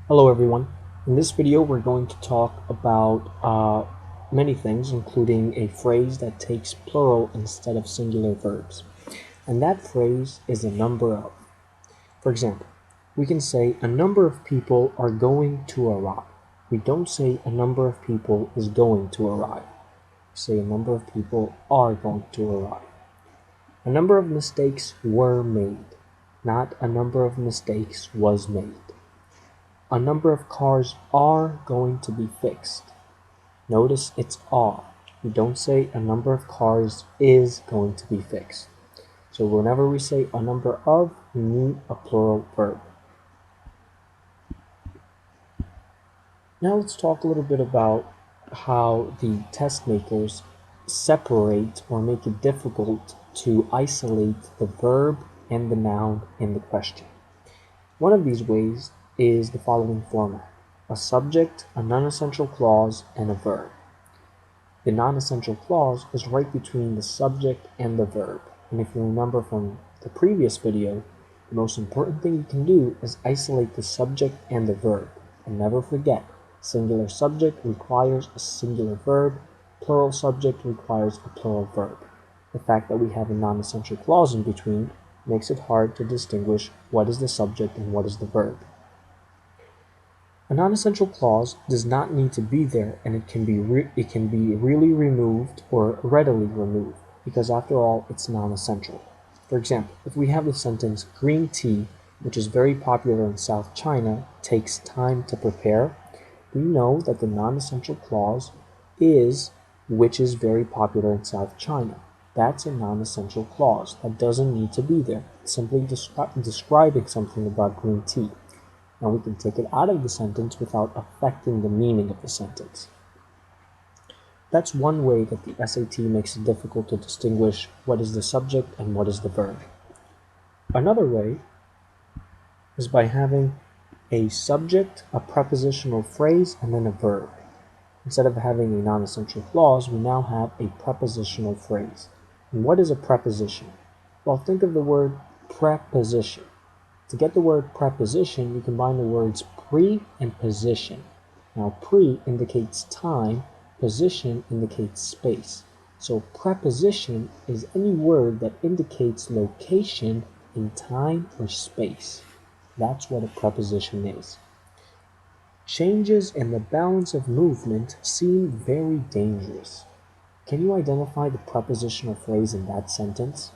Hello everyone. In this video we're going to talk about many things, including a phrase that takes plural instead of singular verbs. And that phrase is a number of. For example, we can say a number of people are going to arrive. We don't say a number of people is going to arrive. We say a number of people are going to arrive. A number of mistakes were made, not a number of mistakes was made. A number of cars are going to be fixed. Notice it's are. We don't say a number of cars is going to be fixed. So whenever we say a number of, we need a plural verb. Now let's talk a little bit about how the test makers separate or make it difficult to isolate the verb and the noun in the question. One of these ways is the following format: a subject, a non-essential clause, and a verb. The non-essential clause is right between the subject and the verb. And if you remember from the previous video, the most important thing you can do is isolate the subject and the verb. And never forget, singular subject requires a singular verb, plural subject requires a plural verb. The fact that we have a non-essential clause in between makes it hard to distinguish what is the subject and what is the verb. A non-essential clause does not need to be there, and it can be really removed or readily removed, because after all, it's non-essential. For example, if we have the sentence green tea, which is very popular in South China, takes time to prepare, we know that the non-essential clause is which is very popular in South China. That's a non-essential clause that doesn't need to be there. It's simply describing something about green tea. Now we can take it out of the sentence without affecting the meaning of the sentence. That's one way that the SAT makes it difficult to distinguish what is the subject and what is the verb. Another way is by having a subject, a prepositional phrase, and then a verb. Instead of having a non-essential clause, we now have a prepositional phrase. And what is a preposition? Well, think of the word preposition. To get the word preposition, you combine the words pre and position. Now, pre indicates time, position indicates space. So preposition is any word that indicates location in time or space. That's what a preposition is. Changes in the balance of movement seem very dangerous. Can you identify the prepositional phrase in that sentence?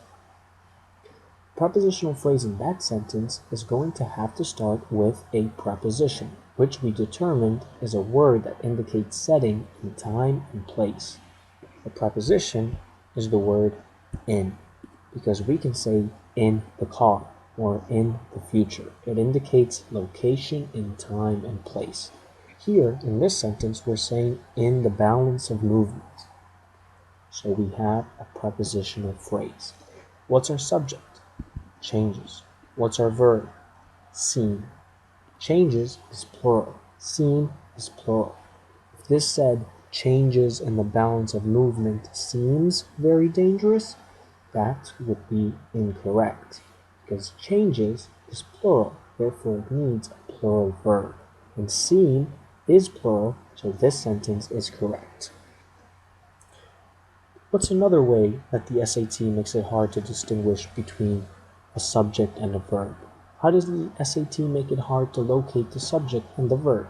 Prepositional phrase in that sentence is going to have to start with a preposition, which we determined is a word that indicates setting in time and place. The preposition is the word in, because we can say in the car or in the future. It indicates location in time and place. Here, in this sentence, we're saying in the balance of movement. So we have a prepositional phrase. What's our subject? Changes. What's our verb? Seem. Changes is plural. Seem is plural. If this said changes in the balance of movement seems very dangerous, that would be incorrect, because changes is plural, therefore it needs a plural verb. And seem is plural, so this sentence is correct. What's another way that the SAT makes it hard to distinguish between a subject and a verb? How does the SAT make it hard to locate the subject and the verb?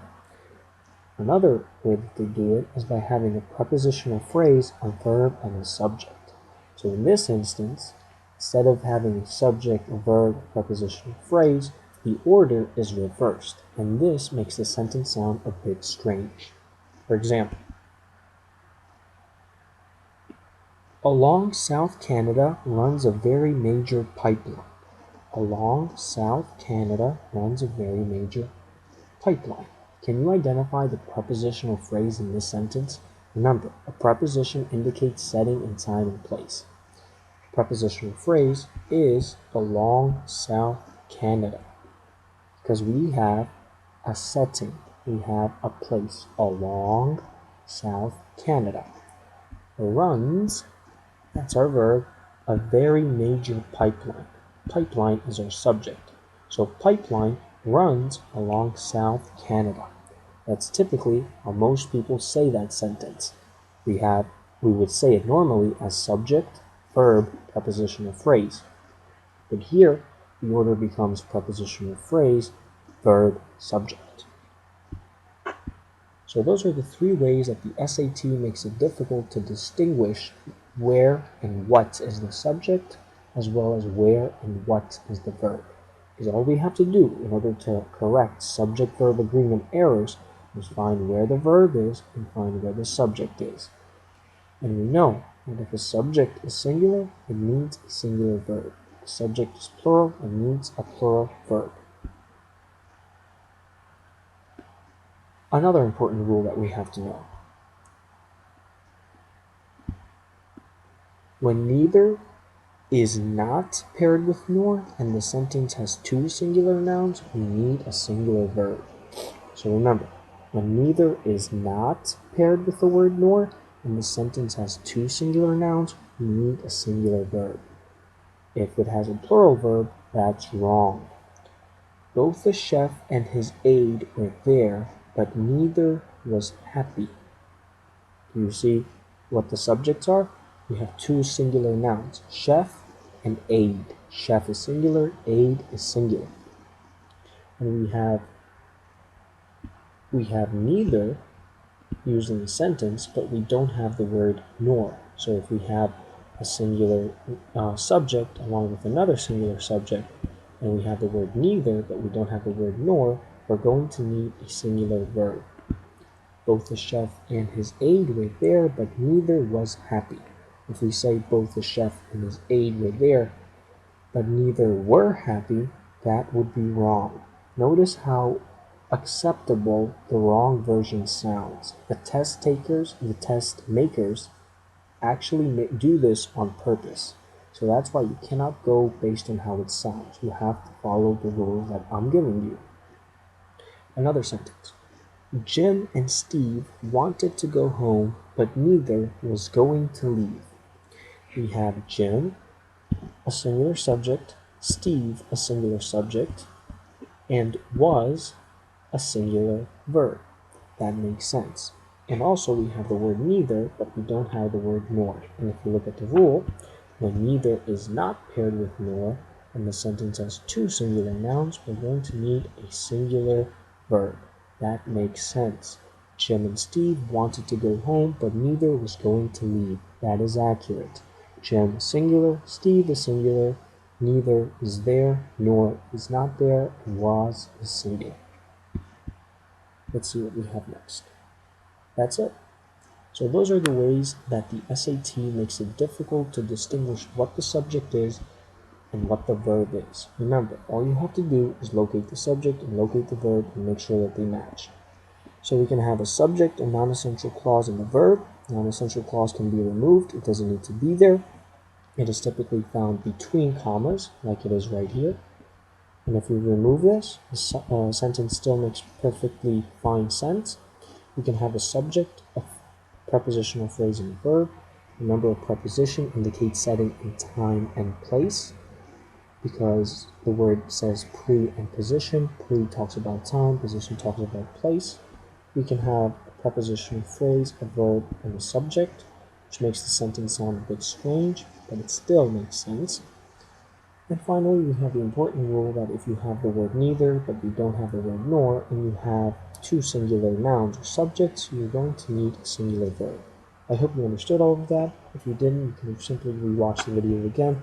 Another way that they do it is by having a prepositional phrase, a verb, and a subject. So in this instance, instead of having a subject, a verb, a prepositional phrase, the order is reversed, and this makes the sentence sound a bit strange. For example, along South Canada runs a very major pipeline. Along South Canada runs a very major pipeline. Can you identify the prepositional phrase in this sentence? Remember, a preposition indicates setting in time and place. The prepositional phrase is along South Canada, because we have a setting, we have a place along South Canada. Runs, that's our verb, a very major pipeline. Pipeline is our subject. So pipeline runs along South Canada. That's typically how most people say that sentence. We would say it normally as subject, verb, prepositional phrase. But here, the order becomes prepositional phrase, verb, subject. So those are the three ways that the SAT makes it difficult to distinguish where and what is the subject, as well as where and what is the verb. Because all we have to do in order to correct subject-verb agreement errors is find where the verb is and find where the subject is. And we know that if a subject is singular, it needs a singular verb. If a subject is plural, it needs a plural verb. Another important rule that we have to know. When neither is not paired with nor and the sentence has two singular nouns, we need a singular verb. So remember, when neither is not paired with the word nor and the sentence has two singular nouns, we need a singular verb. If it has a plural verb, that's wrong. Both the chef and his aide were there, but neither was happy. Do you see what the subjects are? We have two singular nouns, chef and aide. Chef is singular, aide is singular. And we have neither used in the sentence, but we don't have the word nor. So if we have a singular subject along with another singular subject, and we have the word neither, but we don't have the word nor, we're going to need a singular verb. Both the chef and his aide were there, but neither was happy. If we say both the chef and his aide were there, but neither were happy, that would be wrong. Notice how acceptable the wrong version sounds. The test takers, the test makers, actually do this on purpose. So that's why you cannot go based on how it sounds. You have to follow the rules that I'm giving you. Another sentence. Jim and Steve wanted to go home, but neither was going to leave. We have Jim, a singular subject, Steve, a singular subject, and was a singular verb. That makes sense. And also we have the word neither, but we don't have the word nor. And if you look at the rule, when neither is not paired with nor, and the sentence has two singular nouns, we're going to need a singular verb. That makes sense. Jim and Steve wanted to go home, but neither was going to leave. That is accurate. Jim is singular, Steve is singular, neither is there, nor is not there, and was is singular. Let's see what we have next. That's it. So those are the ways that the SAT makes it difficult to distinguish what the subject is and what the verb is. Remember, all you have to do is locate the subject and locate the verb and make sure that they match. So we can have a subject, a non-essential clause, and a verb. Non-essential clause can be removed. It doesn't need to be there. It is typically found between commas, like it is right here. And if we remove this, the sentence still makes perfectly fine sense. We can have a subject, a prepositional phrase, and a verb. Remember, a preposition indicates setting in time and place, because the word says pre and position. Pre talks about time, position talks about place. We can have a prepositional phrase, a verb, and a subject, which makes the sentence sound a bit strange, but it still makes sense. And finally, we have the important rule that if you have the word neither, but you don't have the word nor, and you have two singular nouns or subjects, you're going to need a singular verb. I hope you understood all of that. If you didn't, you can simply rewatch the video again.